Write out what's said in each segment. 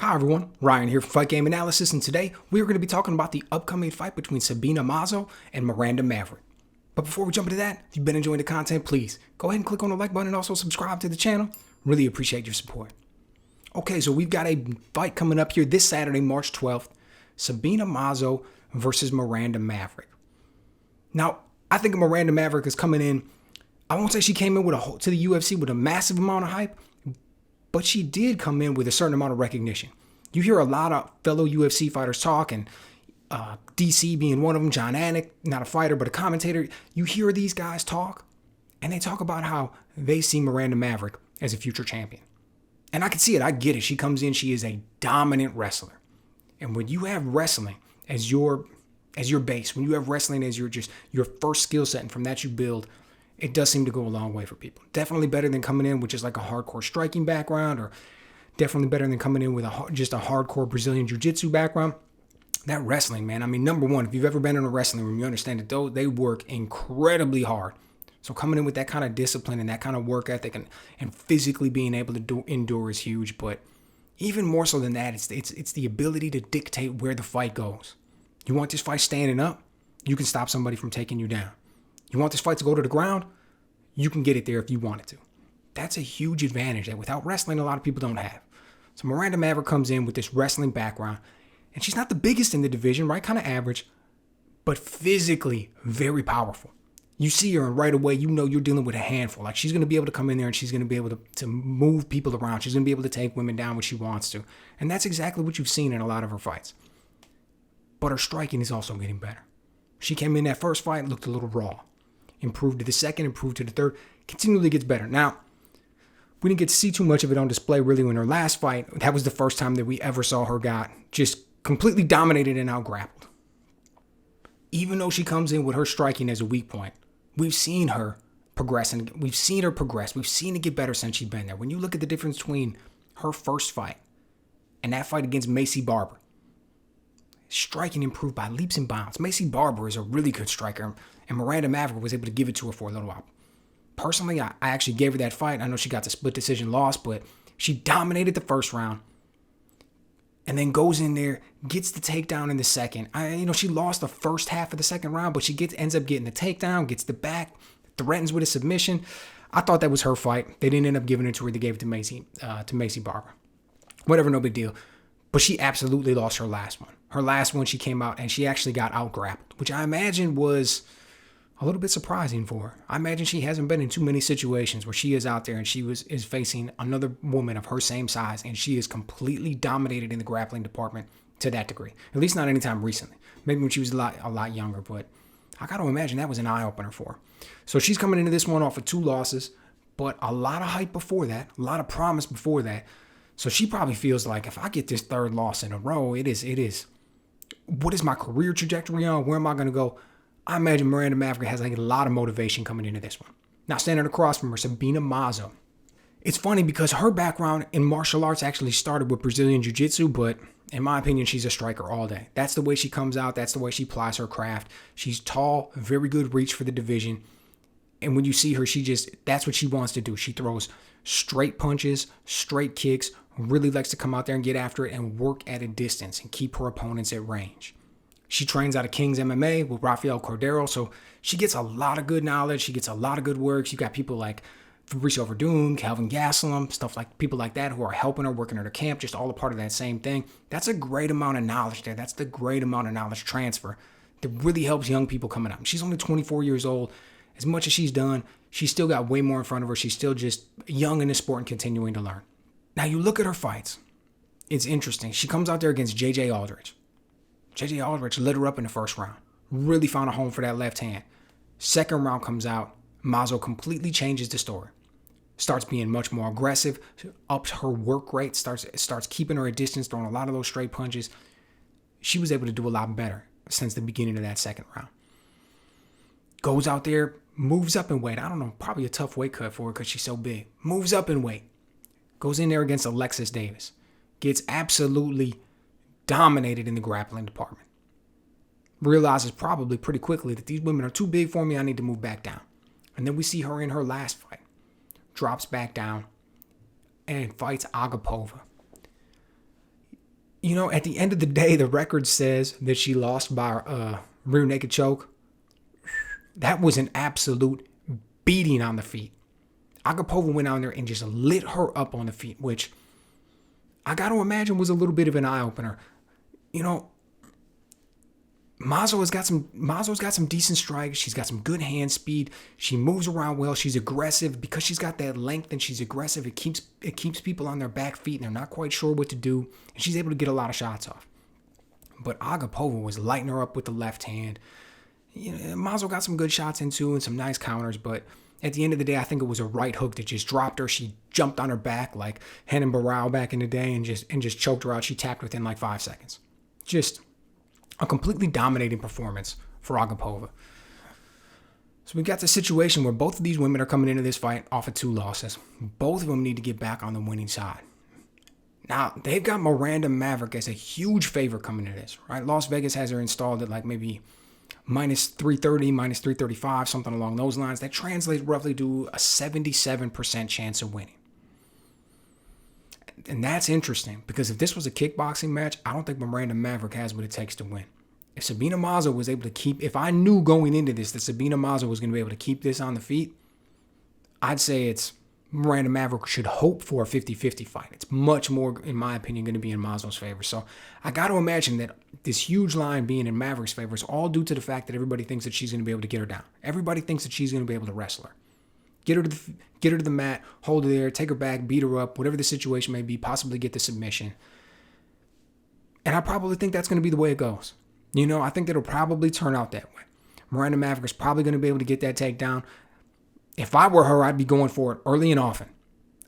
Hi everyone, Ryan here for Fight Game Analysis, and today we are going to be talking about the upcoming fight between Sabina Mazo and Miranda Maverick. But before we jump into that, if you've been enjoying the content, please go ahead and click on the like button and also subscribe to the channel. Really appreciate your support. Okay, so we've got a fight coming up here this Saturday, March 12th. Sabina Mazo versus Miranda Maverick. Now, I think Miranda Maverick is coming in, I won't say she came in to the UFC with a massive amount of hype, but she did come in with a certain amount of recognition. You hear a lot of fellow UFC fighters talk, and DC being one of them, John Anik, not a fighter, but a commentator. You hear these guys talk, and they talk about how they see Miranda Maverick as a future champion. And I can see it. I get it. She comes in. She is a dominant wrestler. And when you have wrestling as your base, when you have wrestling as your first skill set, and from that you build, it does seem to go a long way for people. Definitely better than coming in with just like a hardcore striking background, or definitely better than coming in with just a hardcore Brazilian jiu-jitsu background. That wrestling, man. I mean, number one, if you've ever been in a wrestling room, you understand that they work incredibly hard. So coming in with that kind of discipline and that kind of work ethic and physically being able to endure is huge. But even more so than that, it's the ability to dictate where the fight goes. You want this fight standing up, you can stop somebody from taking you down. You want this fight to go to the ground, you can get it there if you want it to. That's a huge advantage that without wrestling, a lot of people don't have. So Miranda Maverick comes in with this wrestling background, and she's not the biggest in the division, right? Kind of average, but physically very powerful. You see her, and right away, you know you're dealing with a handful. Like, she's going to be able to come in there, and she's going to be able to move people around. She's going to be able to take women down when she wants to. And that's exactly what you've seen in a lot of her fights. But her striking is also getting better. She came in that first fight, looked a little raw. Improved to the second, improved to the third, continually gets better. Now, we didn't get to see too much of it on display really in her last fight. That was the first time that we ever saw her got just completely dominated and out-grappled. Even though she comes in with her striking as a weak point, we've seen her progress, and we've seen her progress. We've seen it get better since she's been there. When you look at the difference between her first fight and that fight against Maycee Barber, striking improved by leaps and bounds. Maycee Barber is a really good striker, and Miranda Maverick was able to give it to her for a little while. Personally, I actually gave her that fight. I know she got the split decision loss, but she dominated the first round and then goes in there, gets the takedown in the second. She lost the first half of the second round, but she ends up getting the takedown, gets the back, threatens with a submission. I thought that was her fight. They didn't end up giving it to her. They gave it to Maycee Barber. Whatever, no big deal. But she absolutely lost her last one. Her last one, she came out and she actually got out-grappled, which I imagine was a little bit surprising for her. I imagine she hasn't been in too many situations where she is out there and she is facing another woman of her same size, and she is completely dominated in the grappling department to that degree. At least not anytime recently. Maybe when she was a lot younger, but I got to imagine that was an eye-opener for her. So she's coming into this one off of 2 losses, but a lot of hype before that, a lot of promise before that. So she probably feels like, if I get this 3rd loss in a row, it is. What is my career trajectory on? Where am I going to go? I imagine Miranda Maverick has like a lot of motivation coming into this one. Now, standing across from her, Sabina Mazo. It's funny because her background in martial arts actually started with Brazilian jiu-jitsu, but in my opinion, she's a striker all day. That's the way she comes out. That's the way she plies her craft. She's tall, very good reach for the division. And when you see her, that's what she wants to do. She throws straight punches, straight kicks, really likes to come out there and get after it and work at a distance and keep her opponents at range. She trains out of King's MMA with Rafael Cordero, so she gets a lot of good knowledge. She gets a lot of good work. You got people like Fabricio Verdun, Calvin Gastelum, people like that who are helping her, working at her camp, just all a part of that same thing. That's a great amount of knowledge there. That's the great amount of knowledge transfer that really helps young people coming up. She's only 24 years old. As much as she's done, she's still got way more in front of her. She's still just young in the sport and continuing to learn. Now, you look at her fights. It's interesting. She comes out there against J.J. Aldrich. J.J. Aldrich lit her up in the first round. Really found a home for that left hand. Second round comes out. Mazo completely changes the story. Starts being much more aggressive. Ups her work rate. Starts keeping her at distance, throwing a lot of those straight punches. She was able to do a lot better since the beginning of that second round. Goes out there, moves up in weight. I don't know, probably a tough weight cut for her because she's so big. Moves up in weight. Goes in there against Alexis Davis. Gets absolutely dominated in the grappling department. Realizes probably pretty quickly that these women are too big for me. I need to move back down. And then we see her in her last fight. Drops back down and fights Agapova. at the end of the day, the record says that she lost by rear naked choke. That was an absolute beating on the feet. Agapova went out there and just lit her up on the feet, which I got to imagine was a little bit of an eye-opener. Mazo's got some decent strikes. She's got some good hand speed. She moves around well. She's aggressive. Because she's got that length and she's aggressive, it keeps people on their back feet and they're not quite sure what to do. And she's able to get a lot of shots off. But Agapova was lighting her up with the left hand. Mazo got some good shots in too and some nice counters, but at the end of the day, I think it was a right hook that just dropped her. She jumped on her back like Henan Barao back in the day and just choked her out. She tapped within like 5 seconds. Just a completely dominating performance for Agapova. So we've got the situation where both of these women are coming into this fight off of 2 losses. Both of them need to get back on the winning side. Now, they've got Miranda Maverick as a huge favorite coming into this, right? Las Vegas has her installed at like maybe minus 330, minus 335, something along those lines. That translates roughly to a 77% chance of winning. And that's interesting because if this was a kickboxing match, I don't think Miranda Maverick has what it takes to win. If Sabina Mazo was able to if I knew going into this that Sabina Mazo was going to be able to keep this on the feet, I'd say it's Miranda Maverick should hope for a 50-50 fight. It's much more, in my opinion, going to be in Mazo's favor. So I got to imagine that this huge line being in Maverick's favor is all due to the fact that everybody thinks that she's going to be able to get her down. Everybody thinks that she's going to be able to wrestle her. Get her to the mat, hold her there, take her back, beat her up, whatever the situation may be, possibly get the submission. And I probably think that's going to be the way it goes. I think it'll probably turn out that way. Miranda Maverick is probably going to be able to get that takedown. If I were her, I'd be going for it early and often.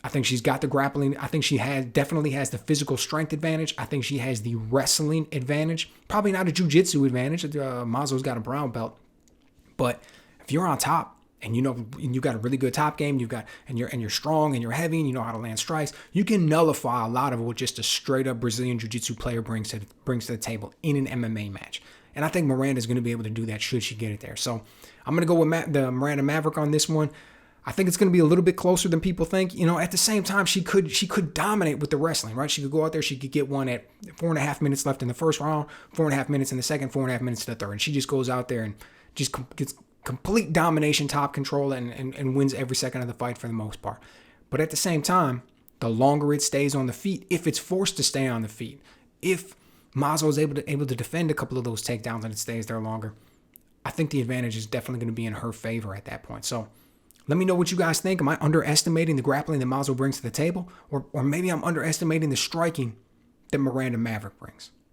I think she's got the grappling. I think she definitely has the physical strength advantage. I think she has the wrestling advantage. Probably not a jiu-jitsu advantage. Mazo's got a brown belt. But if you're on top, and you got a really good top game, you're strong and you're heavy and you know how to land strikes, you can nullify a lot of what just a straight up Brazilian jiu-jitsu player brings to the table in an MMA match. And I think Miranda's going to be able to do that should she get it there. So I'm going to go with the Miranda Maverick on this one. I think it's going to be a little bit closer than people think. At the same time, she could dominate with the wrestling, right? She could go out there, she could get one at 4.5 minutes left in the first round, 4.5 minutes in the second, 4.5 minutes in the third. And she just goes out there and just gets complete domination, top control, and wins every second of the fight for the most part. But at the same time, the longer it stays on the feet, if it's forced to stay on the feet, if Mazo is able to defend a couple of those takedowns and it stays there longer, I think the advantage is definitely going to be in her favor at that point. So let me know what you guys think. Am I underestimating the grappling that Mazo brings to the table? Or maybe I'm underestimating the striking that Miranda Maverick brings?